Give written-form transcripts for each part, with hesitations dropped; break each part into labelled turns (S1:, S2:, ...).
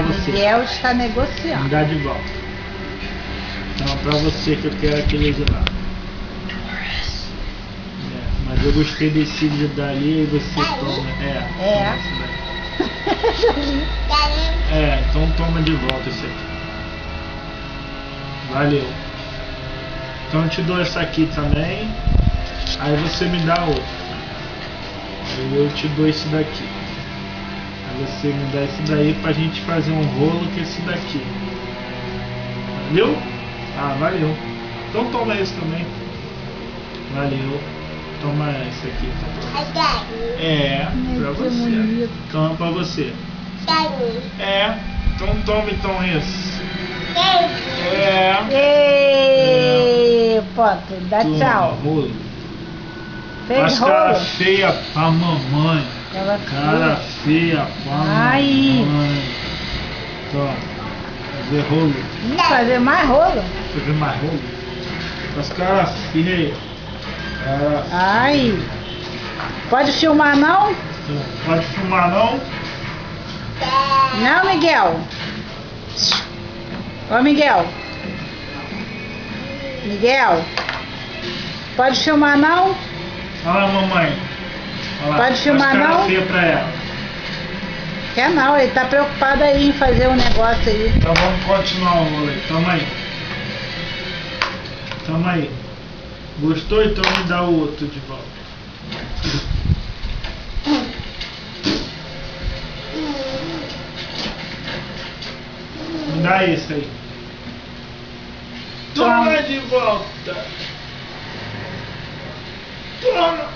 S1: você.
S2: Miguel está
S1: Me
S2: negociando.
S1: dá de volta. Então, pra você que eu quero aquele de lá. Mas eu gostei desse dali e você toma.
S2: É.
S1: Esse daí. Então toma de volta esse aqui. Valeu. Então eu te dou essa aqui também. Aí você me dá outra. Aí eu te dou esse daqui. Aí você me dá esse daí pra gente fazer um rolo com esse daqui. Valeu? Ah, valeu. Então toma esse também. Valeu. Toma esse aqui. Então, pra
S2: Que
S1: você.
S2: bonito.
S1: Toma pra você. Então toma então esse.
S2: Ei, Potter, dá
S1: Toma,
S2: tchau.
S1: rolo.
S2: Fez
S1: Faz cara
S2: rolo?
S1: feia pra mamãe.
S2: Ela
S1: Cara feia pra
S2: Ai.
S1: mamãe. Toma. Fazer rolo.
S2: Fazer mais rolo?
S1: Fazer mais rolo. Faz cara feia. Cara
S2: Ai. Pode filmar não?
S1: feia. Pode filmar não?
S2: Não, Miguel. Ô, Miguel. Miguel. Pode filmar não?
S1: Olha lá, mamãe. Olha lá.
S2: Pode filmar,
S1: Faz cara
S2: não?
S1: feia pra ela.
S2: Quer não, ele tá preocupado aí em fazer um negócio aí.
S1: Então vamos continuar o rolo aí. Toma aí. Toma aí. Gostou? Então me dá o outro de volta. Me dá esse aí. Toma de volta. Toma.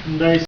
S1: Me dá esse.